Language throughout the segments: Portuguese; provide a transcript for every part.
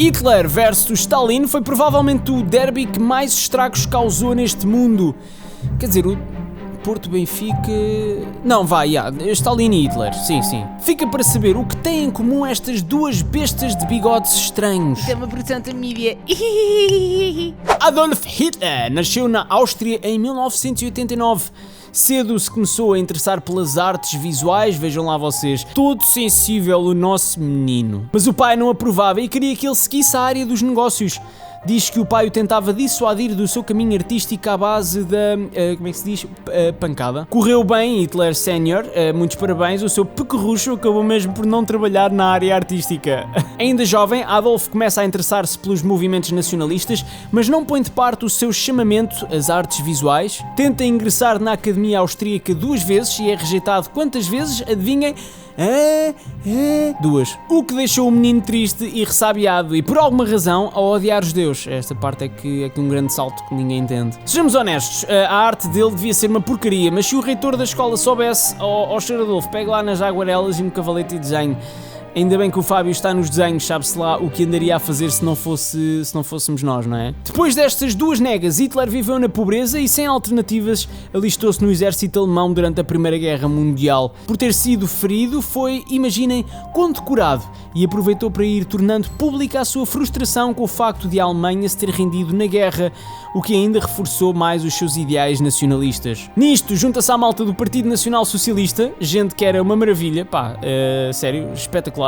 Hitler versus Stalin foi provavelmente o derby que mais estragos causou neste mundo. Quer dizer, o Porto Benfica... Não, Stalin e Hitler, sim. Fica para saber o que têm em comum estas duas bestas de bigodes estranhos. Isto é uma produção da mídia. Adolf Hitler nasceu na Áustria em 1989. Cedo se começou a interessar pelas artes visuais, vejam lá vocês, todo sensível o nosso menino. Mas o pai não aprovava e queria que ele seguisse a área dos negócios. Diz que o pai o tentava dissuadir do seu caminho artístico à base da, pancada. Correu bem, Hitler Senior, muitos parabéns, o seu pequerrucho acabou mesmo por não trabalhar na área artística. Ainda jovem, Adolf começa a interessar-se pelos movimentos nacionalistas, mas não põe de parte o seu chamamento às artes visuais. Tenta ingressar na Academia Austríaca 2 vezes e é rejeitado quantas vezes? Adivinhem? 2. O que deixou o menino triste e ressabiado e por alguma razão a odiar os deuses. Esta parte é que um grande salto que ninguém entende. Sejamos honestos, a arte dele devia ser uma porcaria, mas se o reitor da escola soubesse, Sr. Adolfo, pega lá nas aguarelas e no cavalete e desenho. Ainda bem que o Fábio está nos desenhos, sabe-se lá o que andaria a fazer se não fôssemos nós, não é? Depois destas duas negas, Hitler viveu na pobreza e sem alternativas alistou-se no exército alemão durante a Primeira Guerra Mundial. Por ter sido ferido, foi, imaginem, condecorado e aproveitou para ir tornando pública a sua frustração com o facto de a Alemanha se ter rendido na guerra, o que ainda reforçou mais os seus ideais nacionalistas. Nisto, junta-se à malta do Partido Nacional Socialista, gente que era uma maravilha, sério, espetacular,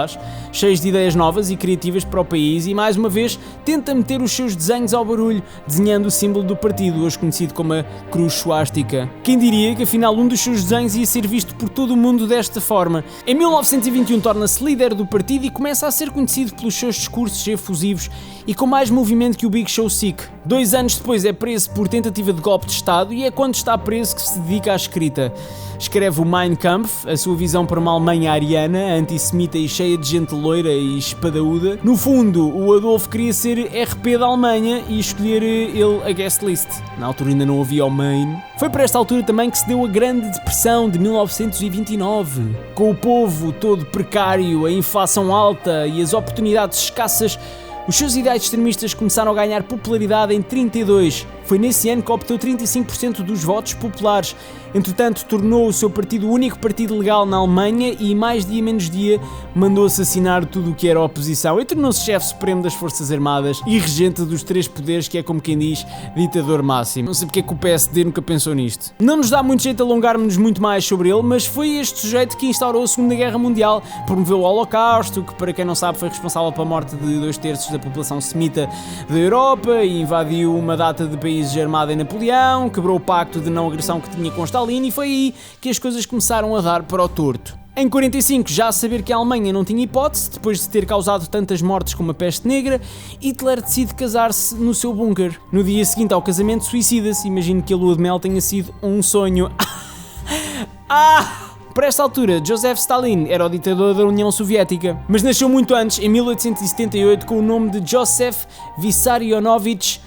cheios de ideias novas e criativas para o país e, mais uma vez, tenta meter os seus desenhos ao barulho, desenhando o símbolo do partido, hoje conhecido como a Cruz Suástica. Quem diria que, afinal, um dos seus desenhos ia ser visto por todo o mundo desta forma? Em 1921 torna-se líder do partido e começa a ser conhecido pelos seus discursos efusivos e com mais movimento que o Big Show Sick. 2 anos depois é preso por tentativa de golpe de Estado e é quando está preso que se dedica à escrita. Escreve o Mein Kampf, a sua visão para uma Alemanha ariana, antissemita e cheia de gente loira e espadaúda. No fundo, o Adolf queria ser RP da Alemanha e escolher ele a guest list. Na altura ainda não havia o Main. Foi para esta altura também que se deu a Grande Depressão de 1929. Com o povo todo precário, a inflação alta e as oportunidades escassas, os seus ideais extremistas começaram a ganhar popularidade em 32. Foi nesse ano que obteve 35% dos votos populares. Entretanto, tornou o seu partido o único partido legal na Alemanha e, mais dia menos dia, mandou assassinar tudo o que era oposição e tornou-se chefe supremo das Forças Armadas e regente dos 3 poderes, que é, como quem diz, ditador máximo. Não sei porque é que o PSD nunca pensou nisto. Não nos dá muito jeito alongarmos muito mais sobre ele, mas foi este sujeito que instaurou a Segunda Guerra Mundial, promoveu o Holocausto, que, para quem não sabe, foi responsável pela morte de 2/3 da população semita da Europa e invadiu uma data de países armada em Napoleão, quebrou o pacto de não agressão que tinha com Stalin e foi aí que as coisas começaram a dar para o torto. Em 45, já a saber que a Alemanha não tinha hipótese, depois de ter causado tantas mortes como a peste negra, Hitler decide casar-se no seu bunker. No dia seguinte ao casamento, suicida-se. Imagino que a lua de mel tenha sido um sonho. Para esta altura, Joseph Stalin era o ditador da União Soviética, mas nasceu muito antes, em 1878, com o nome de Joseph Vissarionovich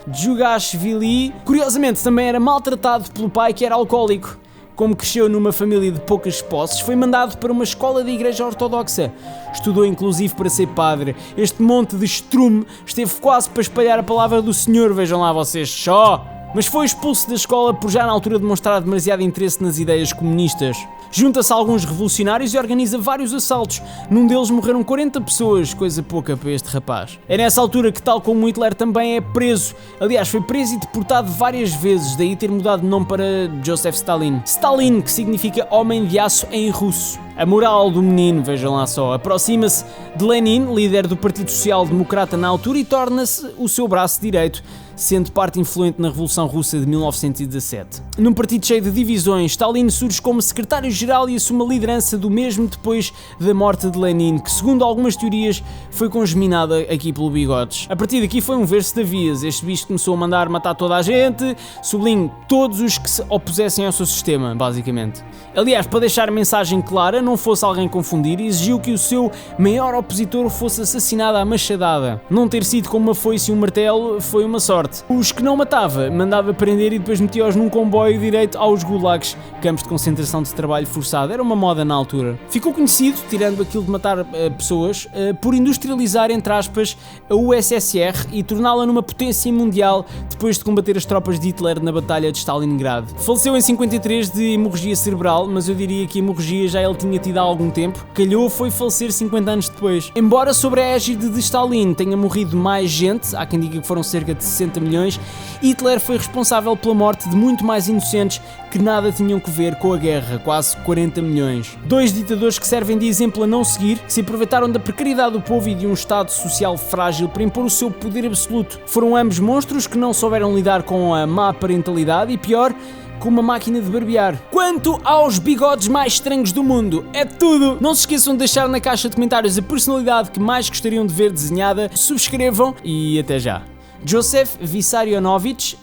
Djugashvili. Curiosamente, também era maltratado pelo pai, que era alcoólico. Como cresceu numa família de poucas posses, foi mandado para uma escola da Igreja Ortodoxa. Estudou inclusive para ser padre. Este monte de estrume esteve quase para espalhar a palavra do Senhor, vejam lá vocês, só! Mas foi expulso da escola por já na altura demonstrar demasiado interesse nas ideias comunistas. Junta-se a alguns revolucionários e organiza vários assaltos. Num deles morreram 40 pessoas, coisa pouca para este rapaz. É nessa altura que, tal como Hitler, também é preso. Aliás, foi preso e deportado várias vezes, daí ter mudado de nome para Joseph Stalin. Stalin, que significa homem de aço em russo. A moral do menino, vejam lá só, aproxima-se de Lenin, líder do Partido Social Democrata na altura, e torna-se o seu braço direito, sendo parte influente na Revolução Russa de 1917. Num partido cheio de divisões, Stalin surge como secretário-geral e assume a liderança do mesmo depois da morte de Lenin, que, segundo algumas teorias, foi congeminada aqui pelo Bigodes. A partir daqui foi um ver-se da vias. Este bicho começou a mandar matar toda a gente, sublinho, todos os que se opusessem ao seu sistema, basicamente. Aliás, para deixar a mensagem clara, não não fosse alguém confundir, exigiu que o seu maior opositor fosse assassinado à machadada. Não ter sido com uma foice e um martelo foi uma sorte. Os que não matava, mandava prender e depois metia-os num comboio direito aos gulags, campos de concentração de trabalho forçado. Era uma moda na altura. Ficou conhecido, tirando aquilo de matar pessoas, por industrializar, entre aspas, a USSR e torná-la numa potência mundial depois de combater as tropas de Hitler na Batalha de Stalingrado. Faleceu em 53 de hemorragia cerebral, mas eu diria que a hemorragia já ele tinha tido há algum tempo. Calhou foi falecer 50 anos depois. Embora sobre a égide de Stalin tenha morrido mais gente, há quem diga que foram cerca de 60 milhões, Hitler foi responsável pela morte de muito mais inocentes que nada tinham que ver com a guerra, quase 40 milhões. Dois ditadores que servem de exemplo a não seguir, que se aproveitaram da precariedade do povo e de um estado social frágil para impor o seu poder absoluto. Foram ambos monstros que não souberam lidar com a má parentalidade e, pior, com uma máquina de barbear. Quanto aos bigodes mais estranhos do mundo, é tudo! Não se esqueçam de deixar na caixa de comentários a personalidade que mais gostariam de ver desenhada, subscrevam e até já. Joseph Vissarionovich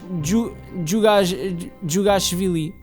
Djugashvili.